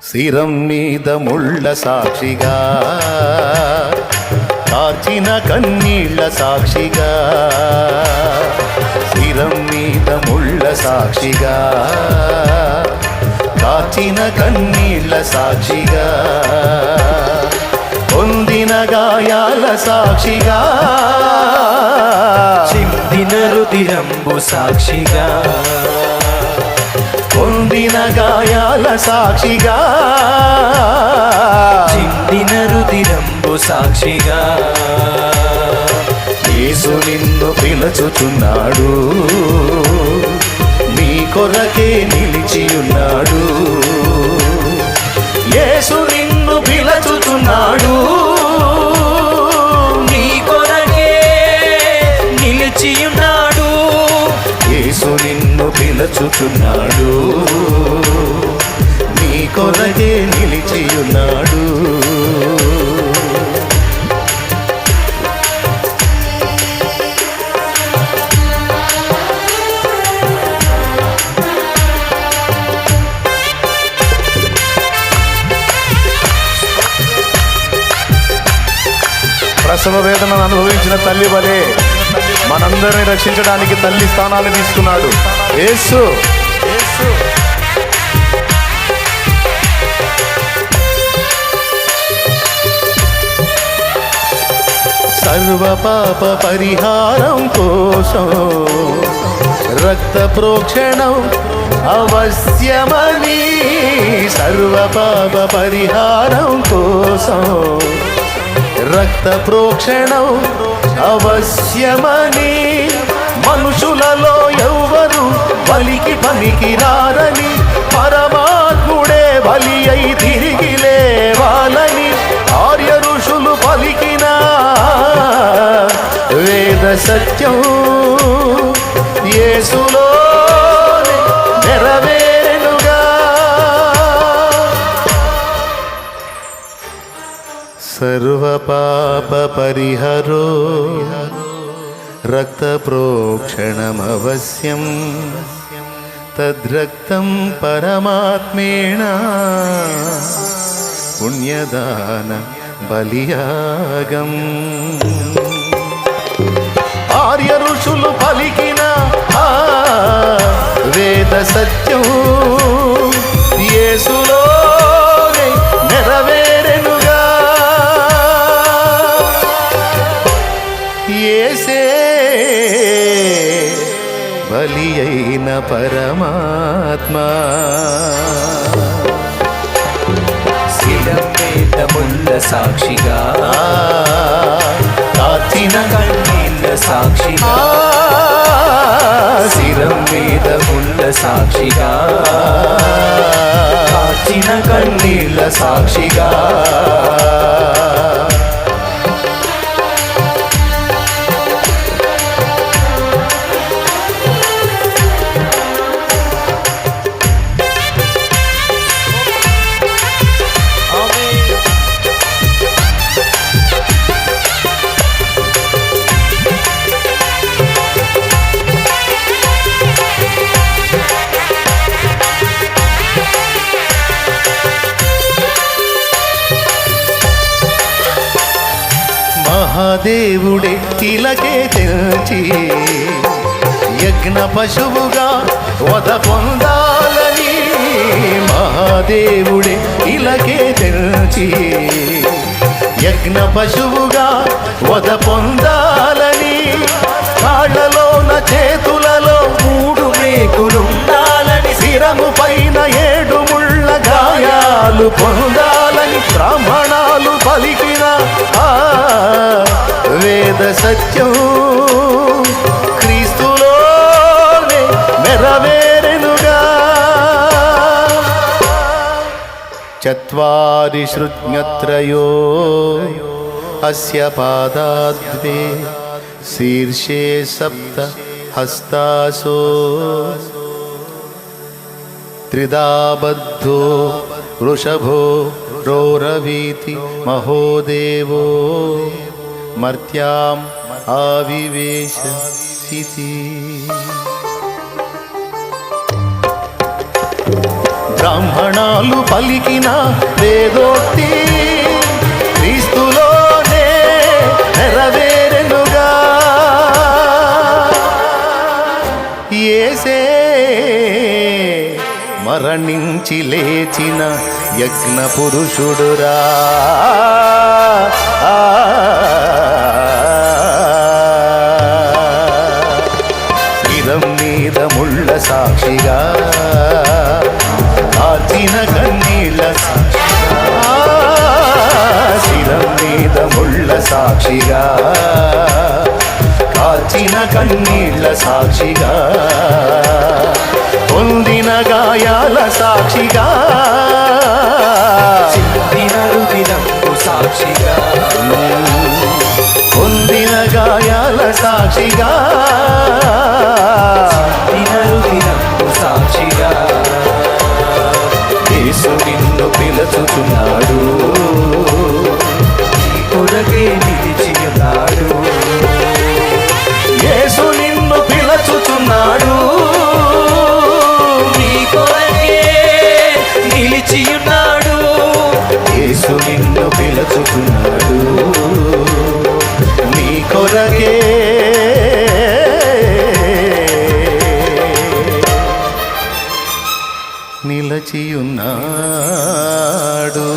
శిరం మీద ముళ్ళ సాక్షిగా, కార్చిన కన్నీళ్ళ సాక్షిగా, శిరం మీద ముళ్ళ సాక్షిగా, కార్చిన కన్నీళ్ళ సాక్షిగా, పొందిన గాయాల సాక్షిగా, చిందిన రుధిరంబు సాక్షిగా, పొందిన గాయాల సాక్షిగా, చిందిన రుధిరంబు సాక్షిగా, యేసు నిన్ను పిలుచుచున్నాడు, నీ కొరకే నిలిచియున్నాడు. యేసు నిన్ను పిలుచుచున్నాడు, నీ కొరకే నిలిచియున్నాడు. యేసు నిన్ను పిలుచుచున్నాడు, నీ కొరకే నిలిచియున్నాడు. ప్రసవ వేదనను అనుభవించిన తల్లి వలె మనందరిని రక్షించడానికి తల్లి స్థానాన్ని తీసుకున్నాడు యేసు. సర్వ పాప పరిహారం కోసం రక్త ప్రోక్షణం అవశ్యమని, సర్వ పాప పరిహారం కోసం రక్త ప్రోక్షణం అవశ్యమని, మనుషులలో ఎవ్వరు బలికి పనికి రారని, పరమాత్ముడే బలి అయి తిరిగి లేవాలని ఆర్య ఋషులు పలికిన వేద సత్యం యేసులో నెరవేరుగా. సర్వ పాప పరిహరో రక్త ప్రోక్షణమవశ్యం, తద్రక్తం పరమాత్మేణ పుణ్యదాన బలియాగం. ఆర్య ఋషులు పలికిన వేద సత్యం యేసులో నెరవేరెనుగా. యేసే బలి అయిన పరమాత్మ, శిలం మీద ముళ్ళ సాక్షిగా, కార్చిన కన్నీళ్ళ సాక్షిగా, శిలం మీద ముళ్ళ సాక్షిగా, కార్చిన కన్నీళ్ళ సాక్షిగా, మహాదేవుడే ఇలకే తెల్చి యజ్ఞ పశువుగా వధ పొందాలని, మహాదేవుడే ఇలకే తెల్చి యజ్ఞ పశువుగా వధ పొందాలని, కాళ్ళలోన చేతులలో 3 మేకులుండాలని, శిరము పైన 7 ముళ్ళ గాయాలు పొందాలని బ్రాహ్మణాలు పలికిన వేద సత్యం క్రీస్తులోనే నెరవేరెనుగా. చత్వారి శృజ్ఞత్రయో అస్య పాదాద్వే, శీర్షే 7 హస్తాసో, త్రిదా బద్ధో వృషభో రోరవీతి మహోదేవో మర్త్యాం ఆవివేశ ఇతి. బ్రాహ్మణాలు పలికిన వేదోక్తి క్రీస్తులోనే నెరవేరెనుగా. యేసే మరణించి లేచిన యజ్ఞ పురుషుడురా. శిరం మీద ముళ్ళ సాక్షిగా కాచిన కన్నీళ్ళ సాక్షిగా, శిరం మీద ముళ్ళ సాక్షిగా కాచిన కన్నీళ్ళ సాక్షిగా, పొందిన గాయాల సాక్షిగా, చిందిన రుధిరపు సాక్షిగా, పొందిన గాయాల సాక్షిగా, చిందిన రుధిరపు సాక్షిగా, యేసు నిన్ను పిలుచుచున్నాడు, నీ కొరకే నిలిచి ఉన్నాడు. యేసు నిన్ను పిలుచుచున్నాడు, నీ కొరకే నిలిచి ఉన్నాడు. యేసు నిన్ను పిలుచుచున్నాడు, నీ కొరకే నిలచియున్నాడు.